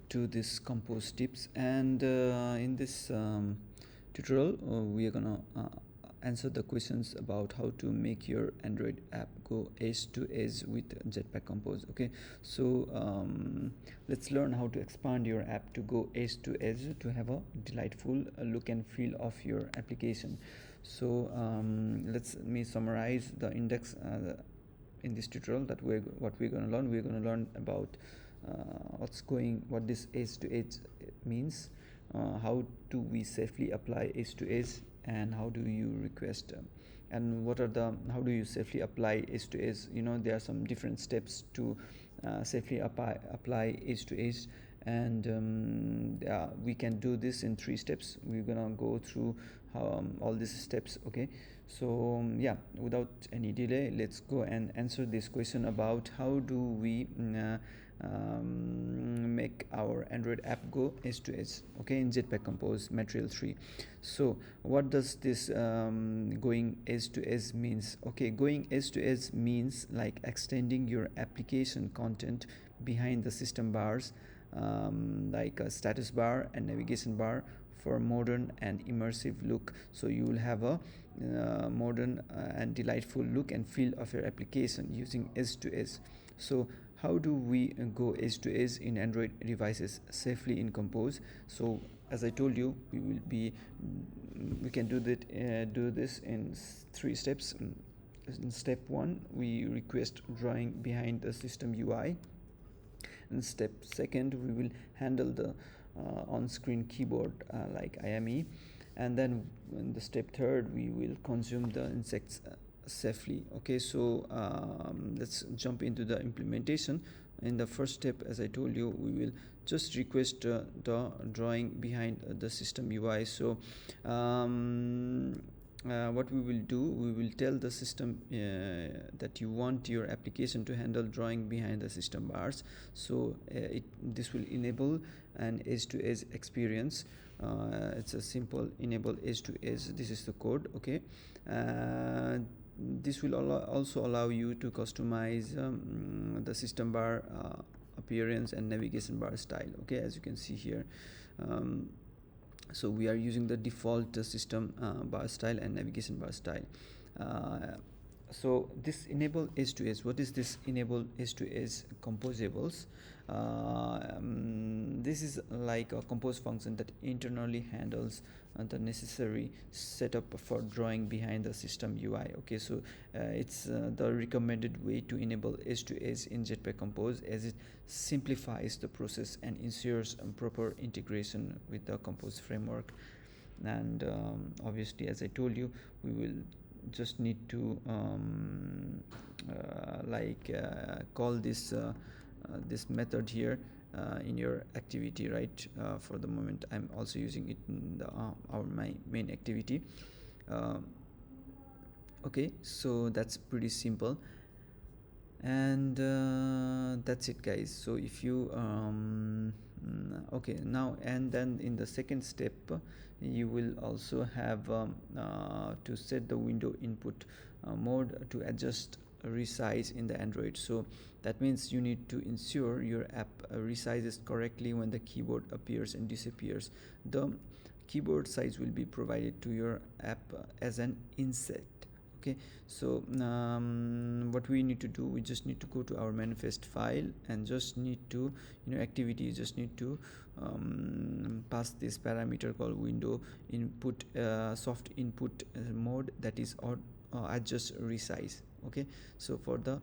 to this compose tips, and in this tutorial we are gonna answer the questions about how to make your Android app go edge to edge with Jetpack Compose. Okay, so let's learn how to expand your app to go edge to edge to have a delightful look and feel of your application. So let's me summarize the index in this tutorial that what we're going to learn. We're going to learn about what this edge to edge means, how do we safely apply edge to edge, and how do you request and what are the how do you safely apply edge to edge. There are some different steps to safely apply edge to edge, and we can do this in 3 steps. We're gonna go through all these steps. Okay, so yeah, without any delay, let's go and answer this question about how do we make our Android app go edge to edge, okay, in Jetpack Compose Material 3. So what does this going edge to edge means? Okay, going edge to edge means like extending your application content behind the system bars, like a status bar and navigation bar, for modern and immersive look. So you will have a modern and delightful look and feel of your application using edge to edge. So how do we go edge to edge in Android devices safely in Compose? So as I told you, we can do this in 3 steps. In step 1, we request drawing behind the system UI. In step 2, we will handle the on-screen keyboard like IME, and then in the step 3, we will consume the insects safely. Okay, so let's jump into the implementation. In the first step, as I told you, we will just request the drawing behind the system UI. So what we will do, we will tell the system that you want your application to handle drawing behind the system bars. So this will enable an edge to edge experience. It's a simple enable edge to edge. This is the code. Okay, this will also allow you to customize the system bar appearance and navigation bar style. Okay, as you can see here, so we are using the default system bar style and navigation bar style. So this enable edge to edge, what is this enable edge to edge composables? This is like a compose function that internally handles the necessary setup for drawing behind the system UI. Okay, so it's the recommended way to enable edge to edge in Jetpack Compose, as it simplifies the process and ensures proper integration with the Compose framework. And obviously, as I told you, we will just need to call this method here in your activity, right? For the moment, I'm also using it in my main activity. Okay, so that's pretty simple, and that's it, guys. So if you okay, now and then in the second step, you will also have to set the window input mode to adjust resize in the Android. So that means you need to ensure your app resizes correctly when the keyboard appears and disappears. The keyboard size will be provided to your app as an inset. Okay, so what we need to do, we just need to go to our manifest file and just need to, activity, you just need to pass this parameter called window input soft input mode, that is or adjust resize. Okay, so for the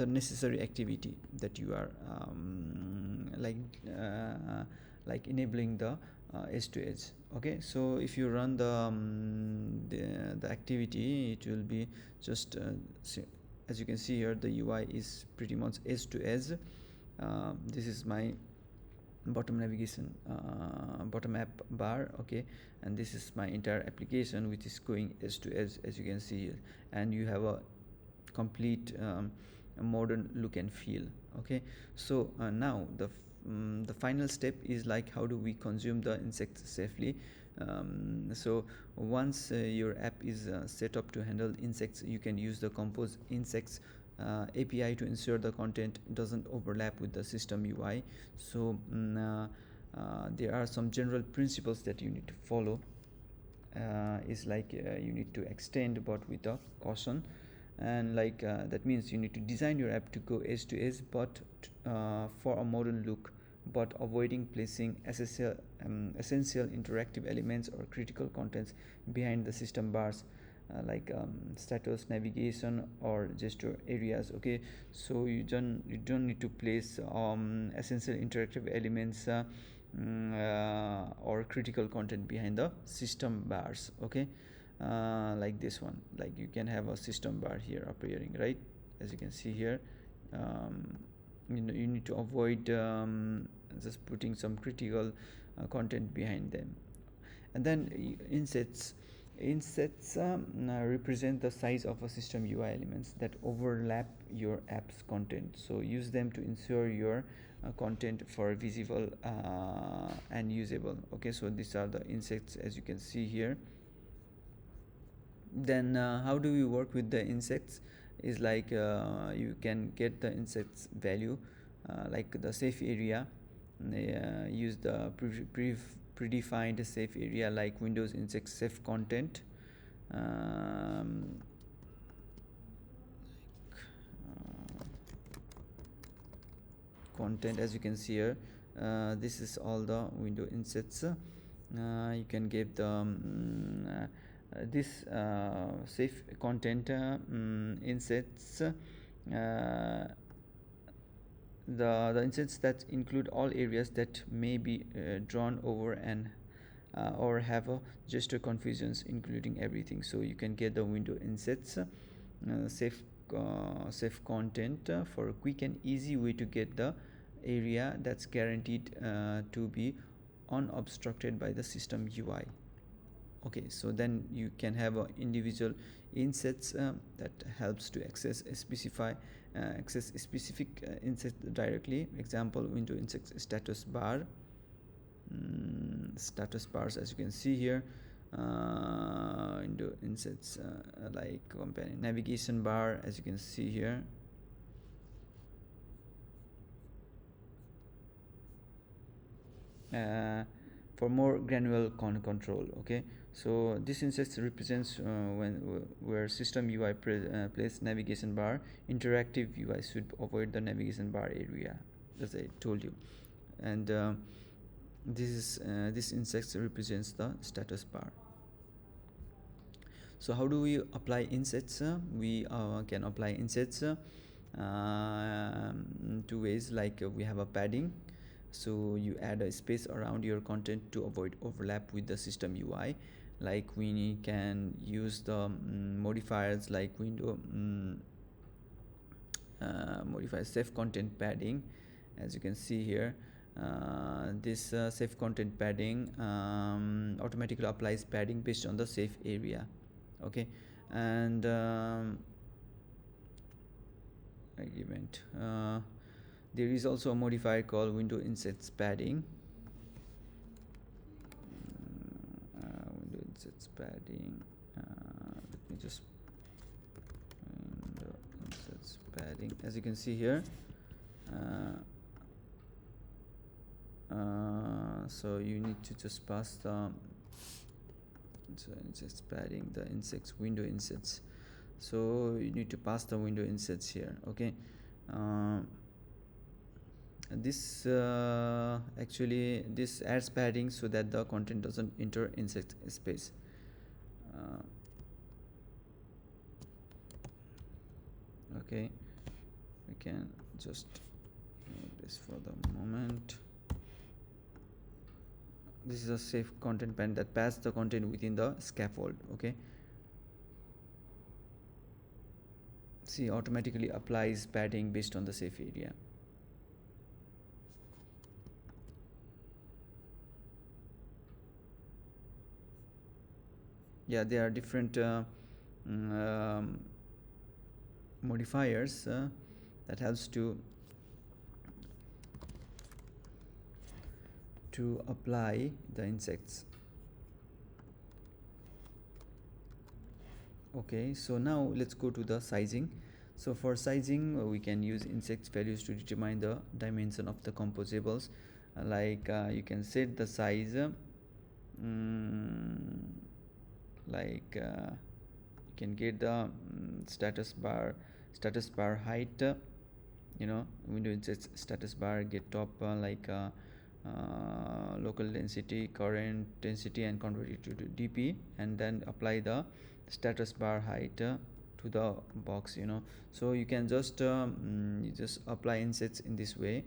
necessary activity that you are like enabling the edge to edge. Okay, so if you run the activity, it will be just as you can see here, the UI is pretty much edge to edge. This is my bottom navigation bottom app bar. Okay, and this is my entire application, which is going edge to edge, as you can see here, and you have a complete modern look and feel. Okay, so now the final step is like, how do we consume the insects safely? So once your app is set up to handle insects, you can use the compose insects API to ensure the content doesn't overlap with the system UI. So there are some general principles that you need to follow. Is like you need to extend but with a caution, and like that means you need to design your app to go edge to edge but for a modern look, but avoiding placing essential interactive elements or critical contents behind the system bars, like status, navigation, or gesture areas. Okay, so you don't need to place essential interactive elements or critical content behind the system bars. Okay, like this one, like you can have a system bar here appearing, right? As you can see here, um, you need to avoid just putting some critical content behind them. And then insets represent the size of a system UI elements that overlap your app's content, so use them to ensure your content for visible and usable. Okay, so these are the insects as you can see here. Then how do we work with the insects is like you can get the insects value, like the safe area. Use the predefined safe area like Windows insect safe content, content as you can see here. This is all the window insets. You can give the this safe content insets, the insets that include all areas that may be drawn over and or have a gesture confusions including everything. So you can get the window insets safe safe content for a quick and easy way to get the area that's guaranteed to be unobstructed by the system UI. Okay, so then you can have individual insets that helps to access specific inset directly. Example, window insect status bar, status bars as you can see here. Window insets like companion navigation bar as you can see here. For more granular control. Okay, so this insets represents where system UI place navigation bar. Interactive UI should avoid the navigation bar area, as I told you. And this insect represents the status bar. So how do we apply insets? We can apply insets two ways, like we have a padding, so you add a space around your content to avoid overlap with the system UI. Like we can use the modifiers like window modify safe content padding as you can see here. This safe content padding automatically applies padding based on the safe area. Okay, and argument there is also a modifier called window insets padding. Window insets padding, let me just window insets padding as you can see here. So you need to just pass the insects padding, the insects window insets, so you need to pass the window insets here. Okay, this actually this adds padding so that the content doesn't enter insect space. Okay, we can just move this for the moment. This is a safe content pen that passes the content within the scaffold. Okay, see, automatically applies padding based on the safe area. Yeah, there are different modifiers that helps to apply the insects. Okay, so now let's go to the sizing. So for sizing, we can use insect values to determine the dimension of the composables. You can set the size, mm, like you can get the status bar height, window insect status bar, get top, local density, current density, and convert it to dp, and then apply the status bar height to the box. So you can just you just apply insets in this way.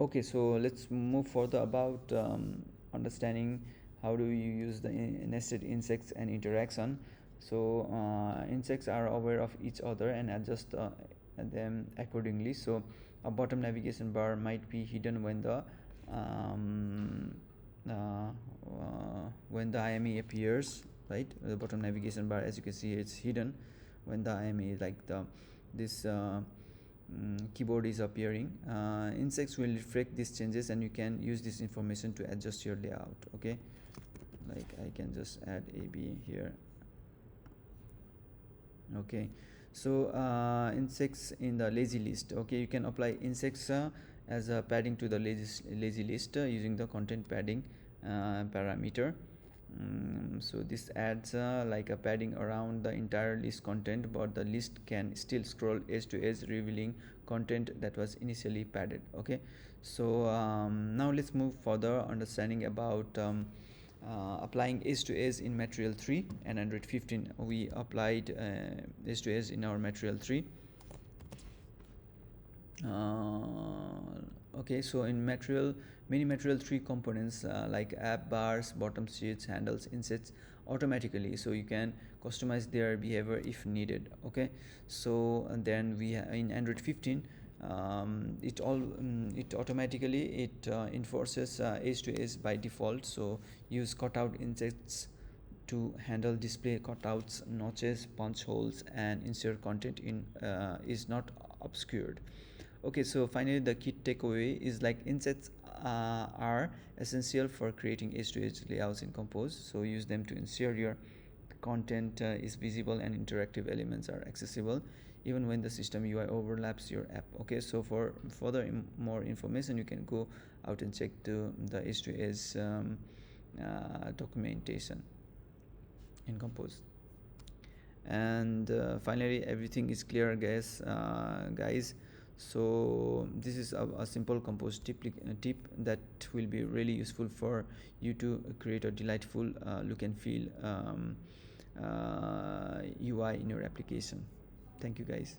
Okay, so let's move further about understanding how do you use the nested insects and interaction. So insects are aware of each other and adjust them accordingly. So a bottom navigation bar might be hidden when the IME appears, right? The bottom navigation bar, as you can see, it's hidden when the IME, like this keyboard is appearing. Insects will reflect these changes, and you can use this information to adjust your layout. Okay, like I can just add AB here. Okay, so insects in the lazy list. Okay, you can apply insects as a padding to the lazy list using the content padding parameter. So this adds like a padding around the entire list content, but the list can still scroll edge to edge, revealing content that was initially padded. Okay, so now let's move further understanding about applying edge to edge in material 3 and Android 15. We applied edge to edge in our material 3. Okay, so in many material 3 components like app bars, bottom sheets, handles, insets automatically, so you can customize their behavior if needed. Okay, so and then in Android 15, it automatically enforces edge to edge by default. So use cutout insets to handle display cutouts, notches, punch holes, and insert content in is not obscured. Okay, so finally the key takeaway is like insets are essential for creating edge to edge layouts in Compose. So use them to ensure your content is visible and interactive elements are accessible even when the system UI overlaps your app. Okay, so for further more information, you can go out and check the edge to edge documentation in Compose. And finally, everything is clear, guys. So this is a simple Compose tip that will be really useful for you to create a delightful look and feel UI in your application. Thank you, guys.